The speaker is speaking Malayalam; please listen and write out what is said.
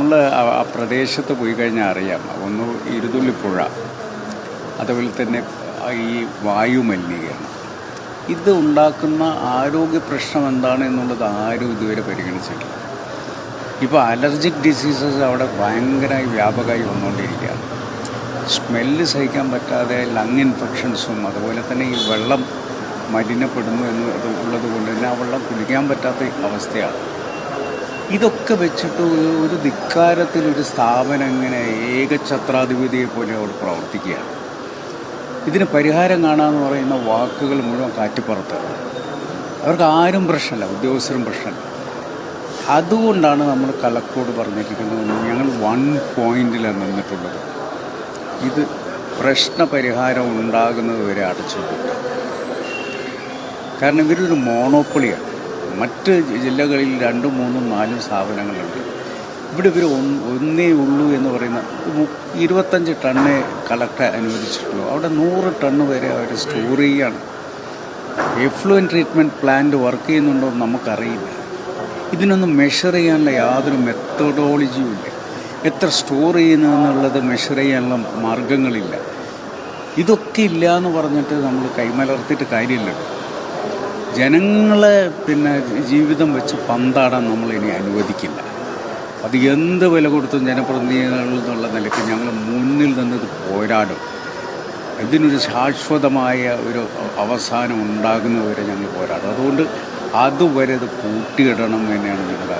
നമ്മൾ ആ പ്രദേശത്ത് പോയി കഴിഞ്ഞാൽ അറിയാം. ഒന്ന് ഇരുതുള്ളിപ്പുഴ, അതുപോലെ തന്നെ ഈ വായു മലിനീകരണം, ഇത് ഉണ്ടാക്കുന്ന ആരോഗ്യ പ്രശ്നം എന്താണ് എന്നുള്ളത് ആരും ഇതുവരെ പരിഗണിച്ചിട്ടില്ല. ഇപ്പോൾ അലർജിക് ഡിസീസസ് അവിടെ ഭയങ്കരമായി വ്യാപകമായി വന്നുകൊണ്ടിരിക്കുകയാണ്. സ്മെല്ല് സഹിക്കാൻ പറ്റാതെ ലങ് ഇൻഫെക്ഷൻസും, അതുപോലെ തന്നെ ഈ വെള്ളം മലിനപ്പെടുന്നു എന്നുള്ളത് കൊണ്ട് തന്നെ ആ വെള്ളം കുടിക്കാൻ പറ്റാത്ത അവസ്ഥയാണ്. ഇതൊക്കെ വെച്ചിട്ട് ഒരു ധിക്കാരത്തിലൊരു സ്ഥാപനം ഇങ്ങനെ ഏകഛത്രാധിപതിയെ പോലെ അവിടെ പ്രവർത്തിക്കുകയാണ്. ഇതിന് പരിഹാരം കാണാമെന്ന് പറയുന്ന വാക്കുകൾ മുഴുവൻ കാറ്റിപ്പുറത്താണ്. അവർക്ക് ആരും പ്രശ്നമല്ല, ഉദ്യോഗസ്ഥരും പ്രശ്നമല്ല. അതുകൊണ്ടാണ് നമ്മൾ കളക്ടറോട് പറഞ്ഞിരിക്കുന്നത്, ഞങ്ങൾ 1 പോയിന്റിലാണ് നിന്നിട്ടുള്ളത്. ഇത് പ്രശ്നപരിഹാരം ഉണ്ടാകുന്നത് വരെ അടച്ചുപൂട്ടുക. കാരണം ഇവരൊരു മോണോപ്പൊളിയാണ്. മറ്റ് ജില്ലകളിൽ 2, 3, 4 സ്ഥാപനങ്ങളുണ്ട്. ഇവിടെ ഇവർ ഒന്നേ ഉള്ളൂ എന്ന് പറയുന്ന 25 ടണ്ണ് കളക്ടർ അനുവദിച്ചിട്ടുള്ളൂ. അവിടെ 100 ടണ്ണ് വരെ അവർ സ്റ്റോർ ചെയ്യുകയാണ്. എഫ്ലുവൻറ്റ് ട്രീറ്റ്മെൻറ്റ് പ്ലാന്റ് വർക്ക് ചെയ്യുന്നുണ്ടോ എന്ന് നമുക്കറിയില്ല. ഇതിനൊന്നും മെഷർ ചെയ്യാനുള്ള യാതൊരു മെത്തഡോളജിയും ഇല്ല. എത്ര സ്റ്റോർ ചെയ്യുന്നതെന്നുള്ളത് മെഷർ ചെയ്യാനുള്ള മാർഗങ്ങളില്ല. ഇതൊക്കെ ഇല്ല എന്ന് പറഞ്ഞിട്ട് നമ്മൾ കൈമലർത്തിയിട്ട് കാര്യമില്ലല്ലോ. ജനങ്ങളെ ജീവിതം വെച്ച് പന്താടാൻ നമ്മളിനി അനുവദിക്കില്ല. അത് എന്ത് വില കൊടുത്തും ജനപ്രതിനിധികൾ എന്നുള്ള നിലയ്ക്ക് ഞങ്ങൾ മുന്നിൽ നിന്നത് പോരാടും. ഇതിനൊരു ശാശ്വതമായ ഒരു അവസാനം ഉണ്ടാകുന്നതുവരെ ഞങ്ങൾ പോരാടും. അതുകൊണ്ട് അതുവരെ ഇത് പൂട്ടിയിടണം തന്നെയാണ് ഞങ്ങളുടെ